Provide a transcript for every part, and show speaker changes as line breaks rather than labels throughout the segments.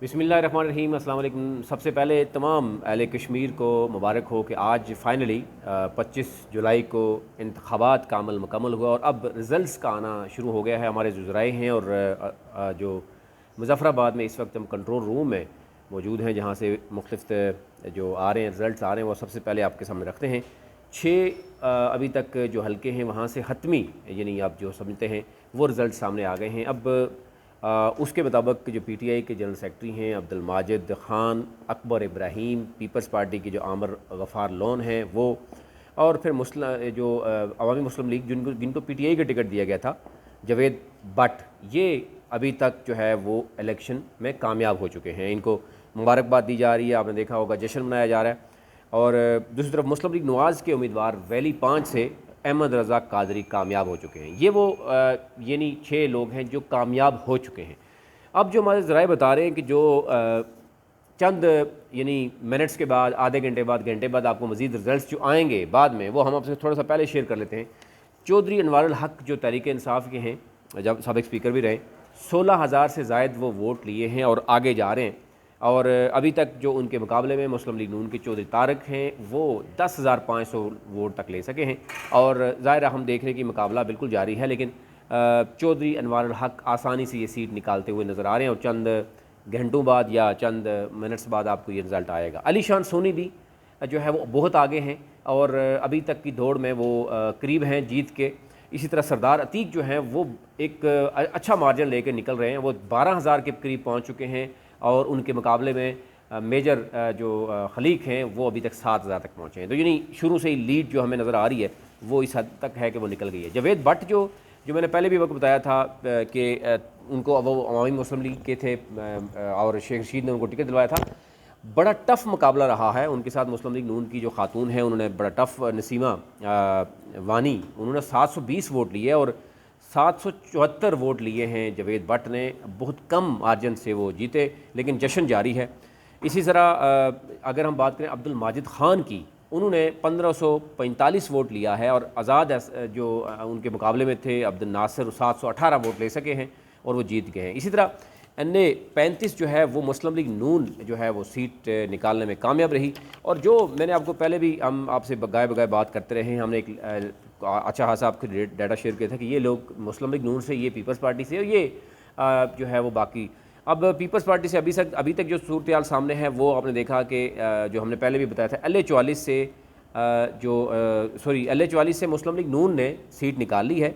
बिस्मिल्लाहिर्रहमानिर्रहीम। अस्सलाम वालेकुम। सबसे पहले तमाम अहले कश्मीर को मुबारक हो कि आज फ़ाइनली 25 जुलाई को इंतख़ाबात का अमल मुकम्मल हुआ और अब रिज़ल्ट्स का आना शुरू हो गया है। हमारे जो ज़राए हैं और जो मुज़फ़्फ़राबाद में इस वक्त हम कंट्रोल रूम में मौजूद हैं, जहाँ से मुख्तलिफ़ जो आ रहे हैं रिज़ल्ट्स आ रहे हैं, वो सबसे पहले आपके सामने रखते हैं। 6 अभी तक जो हल्के हैं वहाँ से हतमी यानी आप जो समझते हैं वो रिज़ल्ट सामने आ गए हैं। अब उसके मुताबिक जो पीटीआई के जनरल सेक्रेटरी हैं अब्दुल माजिद ख़ान, अकबर इब्राहीम, पीपल्स पार्टी के जो आमिर गफ़ार लोन हैं वो, और फिर जो अवामी मुस्लिम लीग जिनको पीटीआई का टिकट दिया गया था, जावेद भट्ट, ये अभी तक जो है वो इलेक्शन में कामयाब हो चुके हैं। इनको मुबारकबाद दी जा रही है, आपने देखा होगा जश्न मनाया जा रहा है। और दूसरी तरफ मुस्लिम लीग नवाज़ के उम्मीदवार वैली 5 से अहमद रज़ा कादरी कामयाब हो चुके हैं। ये वो यानी 6 लोग हैं जो कामयाब हो चुके हैं। अब जो हमारे ज़राए बता रहे हैं कि जो चंद यानी मिनट्स के बाद, आधे घंटे बाद, घंटे बाद आपको मज़ीद रिज़ल्ट जो आएंगे बाद में, वो हम आपसे थोड़ा सा पहले शेयर कर लेते हैं। चौधरी अनवारुल हक जो तहरीक इंसाफ के हैं, जब साबिक़ स्पीकर भी रहे, 16,000 से ज़ायद वो वोट लिए हैं और आगे जा रहे हैं। और अभी तक जो उनके मुकाबले में मुस्लिम लीग नून के चौधरी तारक हैं वो 10,500 वोट तक ले सके हैं। और ज़ाहिर हम देख रहे हैं कि मुकाबला बिल्कुल जारी है, लेकिन चौधरी अनवारुल हक आसानी से ये सीट निकालते हुए नज़र आ रहे हैं और चंद घंटों बाद या चंद मिनट्स बाद आपको ये रिज़ल्ट आएगा। अली शान सोनी भी जो है वो बहुत आगे हैं और अभी तक की दौड़ में वो करीब हैं जीत के। इसी तरह सरदार अतीक जो हैं वो एक अच्छा मार्जिन लेकर निकल रहे हैं, वो 12,000 के करीब पहुँच चुके हैं और उनके मुकाबले में मेजर जो खलीक हैं वो अभी तक 7,000 तक पहुँचे हैं। तो यानी शुरू से ही लीड जो हमें नज़र आ रही है वो इस हद तक है कि वो निकल गई है। जावेद भट्ट जो मैंने पहले भी वक्त बताया था कि उनको वो अवामी मुस्लिम लीग के थे और शेख रशीद ने उनको टिकट दिलवाया था। बड़ा टफ़ मुकाबला रहा है उनके साथ। मुस्लिम लीग नून की जो खातून है उन्होंने बड़ा टफ़, नसीमा वानी, उन्होंने 720 वोट लिए और 774 वोट लिए हैं जावेद भट्ट ने। बहुत कम मार्जिन से वो जीते, लेकिन जश्न जारी है। इसी तरह अगर हम बात करें अब्दुल माजिद ख़ान की, उन्होंने 1545 वोट लिया है और आज़ाद जो उनके मुकाबले में थे अब्दुल नासिर 718 वोट ले सके हैं और वो जीत गए हैं। इसी तरह NA 35 जो है वो मुस्लिम लीग नून जो है वो सीट निकालने में कामयाब रही। और जो मैंने आपको पहले भी हम आपसे बगाए बगाए बात करते रहे हैं, हमने एक अच्छा खासा आपको डाटा शेयर किया था कि ये लोग मुस्लिम लीग नून से, ये पीपल्स पार्टी से और ये जो है वो बाकी। अब पीपल्स पार्टी से अभी तक जो सूरत हाल सामने है वो आपने देखा कि जो हमने पहले भी बताया था, LA 44 से LA 44 से मुस्लिम लीग नून ने सीट निकाल ली है,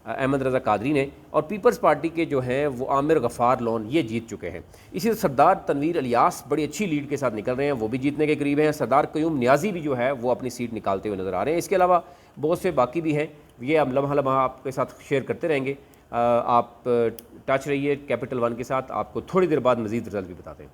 अहमद रज़ा कादरी ने, और पीपल्स पार्टी के जो हैं वो आमिर गफ़ार लोन ये जीत चुके हैं। इसी तरह सरदार तनवीर इलियास बड़ी अच्छी लीड के साथ निकल रहे हैं, वो भी जीतने के करीब हैं। सरदार क़यूम नियाज़ी भी जो है वो अपनी सीट निकालते हुए नज़र आ रहे हैं। इसके अलावा बहुत से बाकी भी हैं, ये हम लम्हा लम्हा आपके साथ शेयर करते रहेंगे। आप टच रहिए कैपिटल 1 के साथ, आपको थोड़ी देर बाद मज़ीद रिजल्ट भी बताते हैं।